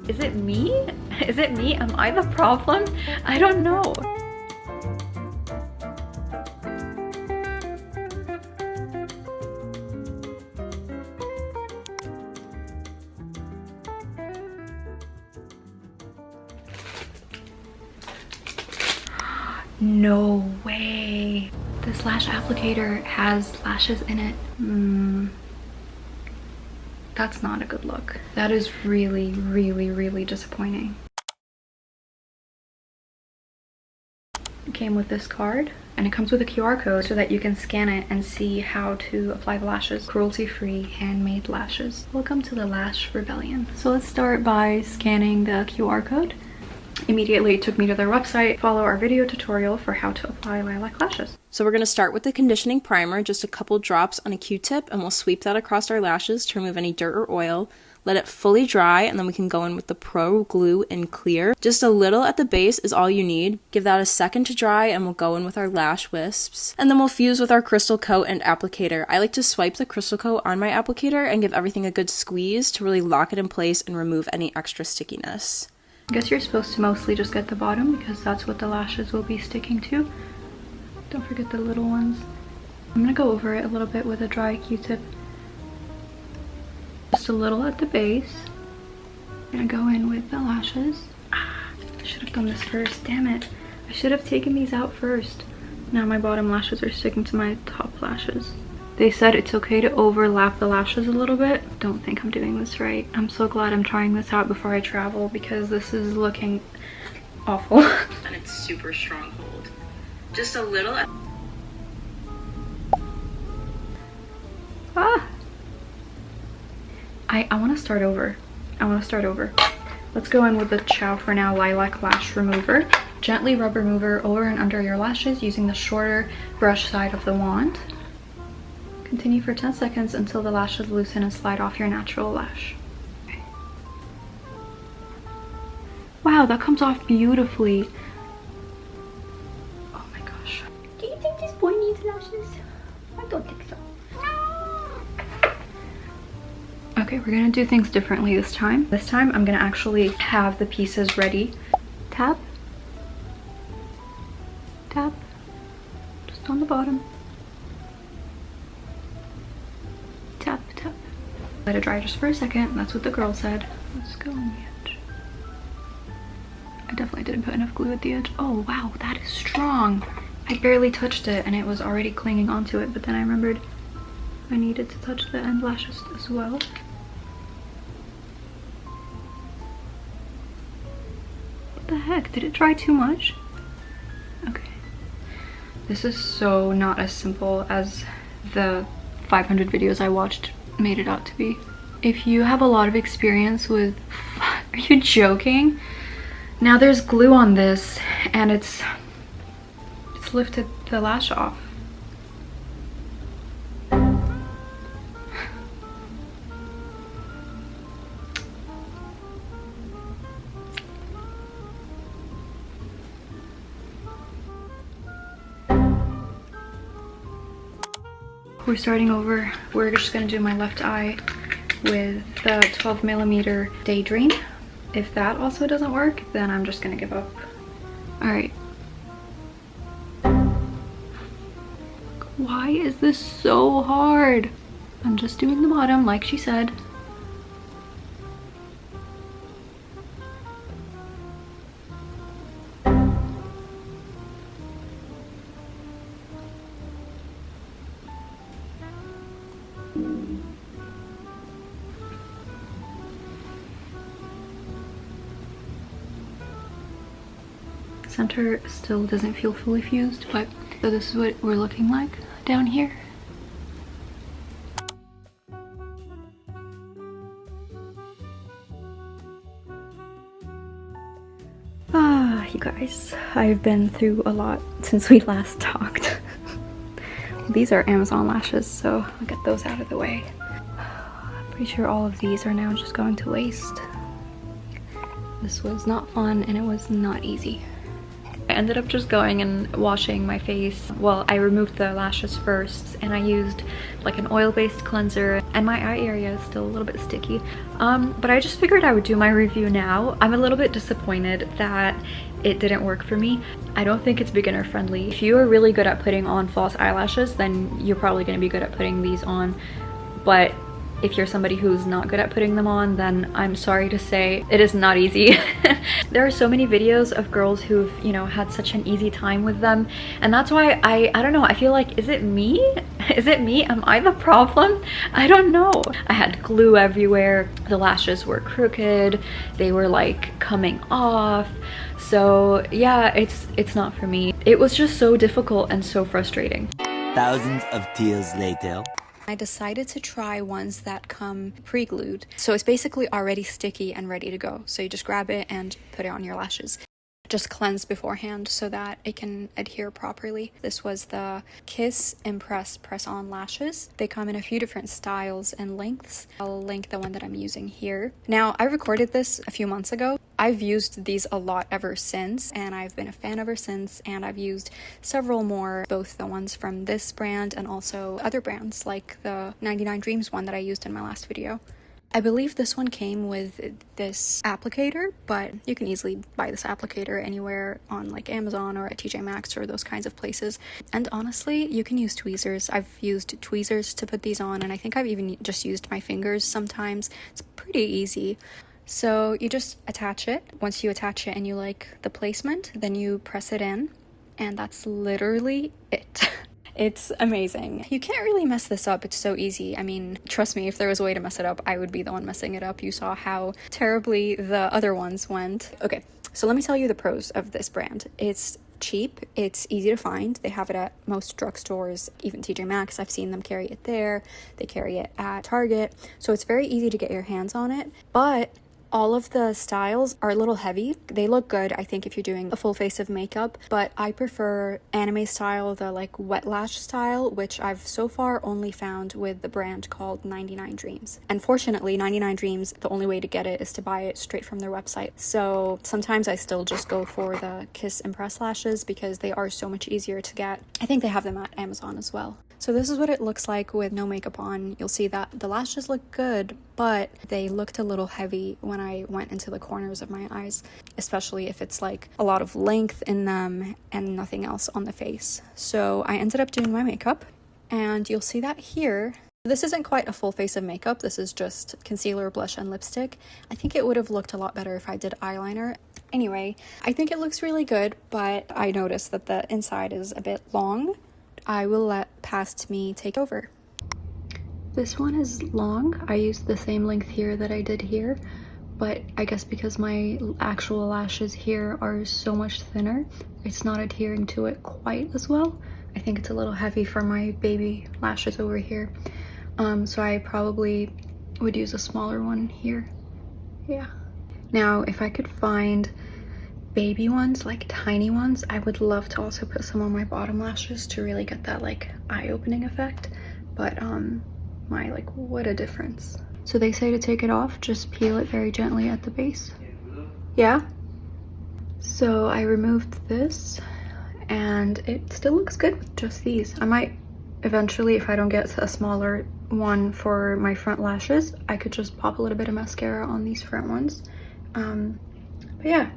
Is it me? Is it me? Am I the problem? I don't know. No way. This lash applicator has lashes in it. That's not a good look. That is really, really, really disappointing. It came with this card, and it comes with a QR code so that you can scan it and see how to apply the lashes. Cruelty-free, handmade lashes. Welcome to the Lash Rebellion. So let's start by scanning the QR code. Immediately it took me to their website. Follow our video tutorial for how to apply lilac lashes. So we're going to start with the conditioning primer, just a couple drops on a Q-tip, and we'll sweep that across our lashes to remove any dirt or oil. Let it fully dry, and then we can go in with the Pro Glue in Clear. Just a little at the base is all you need. Give that a second to dry, and we'll go in with our lash wisps. And then we'll fuse with our crystal coat and applicator. I like to swipe the crystal coat on my applicator and give everything a good squeeze to really lock it in place and remove any extra stickiness. I guess you're supposed to mostly just get the bottom because that's what the lashes will be sticking to. Don't forget the little ones. I'm gonna go over it a little bit with a dry Q-tip. Just a little at the base. I'm gonna go in with the lashes. I should have done this first, damn it. I should have taken these out first. Now my bottom lashes are sticking to my top lashes. They said it's okay to overlap the lashes a little bit. Don't think I'm doing this right. I'm so glad I'm trying this out before I travel because this is looking awful. And it's super strong hold. Just a little. I want to start over. Let's go in with the Ciao for Now Lilac Lash Remover. Gently rub remover over and under your lashes using the shorter brush side of the wand. Continue for 10 seconds until the lashes loosen and slide off your natural lash. Okay. Wow, that comes off beautifully. Oh my gosh. Do you think this boy needs lashes? I don't think so. Okay, we're gonna do things differently this time. This time I'm gonna actually have the pieces ready. Tap. Tap. Just on the bottom. Tap, tap. Let it dry just for a second. That's what the girl said. Let's go on the edge. I definitely didn't put enough glue at the edge. Oh wow, that is strong. I barely touched it and it was already clinging onto it, but then I remembered I needed to touch the end lashes as well. What the heck? Did it dry too much? Okay. This is so not as simple as the 500 videos I watched made it out to be. If you have a lot of experience with... Are you joking? Now there's glue on this and it's lifted the lash off. We're starting over. We're just gonna do my left eye with the 12mm Daydream. If that also doesn't work, then I'm just gonna give up. All right. Why is this so hard? I'm just doing the bottom like she said. Center still doesn't feel fully fused, but so this is what we're looking like down here. You guys, I've been through a lot since we last talked. These are Amazon lashes, so I'll get those out of the way. I'm pretty sure all of these are now just going to waste. This was not fun and it was not easy. I ended up just going and washing my face. Well, I removed the lashes first and I used like an oil-based cleanser and my eye area is still a little bit sticky. But I just figured I would do my review now. I'm a little bit disappointed that it didn't work for me. I don't think it's beginner friendly. If you are really good at putting on false eyelashes, then you're probably going to be good at putting these on. But if you're somebody who's not good at putting them on, then I'm sorry to say it is not easy. There are so many videos of girls who've, you know, had such an easy time with them, and that's why I don't know, I feel like, is it me? Is it me? Am I the problem? I don't know. I had glue everywhere, the lashes were crooked, they were like coming off. So yeah, it's not for me. It was just so difficult and so frustrating. Thousands of tears later. I decided to try ones that come pre-glued. So it's basically already sticky and ready to go. So you just grab it and put it on your lashes. Just cleanse beforehand so that it can adhere properly. This was the Kiss Impress press-on lashes. They come in a few different styles and lengths. I'll link the one that I'm using here. Now, I recorded this a few months ago. I've used these a lot ever since, and I've been a fan ever since, and I've used several more, both the ones from this brand and also other brands like the 99 Dreams one that I used in my last video. I believe this one came with this applicator, but you can easily buy this applicator anywhere on like Amazon or at TJ Maxx or those kinds of places. And honestly, you can use tweezers. I've used tweezers to put these on, and I think I've even just used my fingers sometimes. It's pretty easy. So you just attach it. Once you attach it and you like the placement, then you press it in, and that's literally it. It's amazing. You can't really mess this up. It's so easy. I mean, trust me, if there was a way to mess it up, I would be the one messing it up. You saw how terribly the other ones went. Okay, so let me tell you the pros of this brand. It's cheap, it's easy to find. They have it at most drugstores, even TJ Maxx. I've seen them carry it there. They carry it at Target. So it's very easy to get your hands on it, but all of the styles are a little heavy. They look good, I think, if you're doing a full face of makeup, but I prefer anime style, the like wet lash style, which I've so far only found with the brand called 99 Dreams. Unfortunately, 99 Dreams, the only way to get it is to buy it straight from their website. So sometimes I still just go for the Kiss Impress lashes because they are so much easier to get. I think they have them at Amazon as well. So this is what it looks like with no makeup on. You'll see that the lashes look good, but they looked a little heavy when I went into the corners of my eyes, especially if it's like a lot of length in them and nothing else on the face. So I ended up doing my makeup, and you'll see that here. This isn't quite a full face of makeup. This is just concealer, blush, and lipstick. I think it would have looked a lot better if I did eyeliner. Anyway, I think it looks really good, but I noticed that the inside is a bit long. I will let Past Me take over. This one is long. I used the same length here that I did here, but I guess because my actual lashes here are so much thinner, it's not adhering to it quite as well. I think it's a little heavy for my baby lashes over here. So I probably would use a smaller one here. Yeah. Now, if I could find baby ones, like tiny ones, I would love to also put some on my bottom lashes to really get that like eye-opening effect. But what a difference. So they say to take it off, just peel it very gently at the base. Yeah. So I removed this, and it still looks good with just these. I might eventually, if I don't get a smaller one for my front lashes, I could just pop a little bit of mascara on these front ones. But yeah.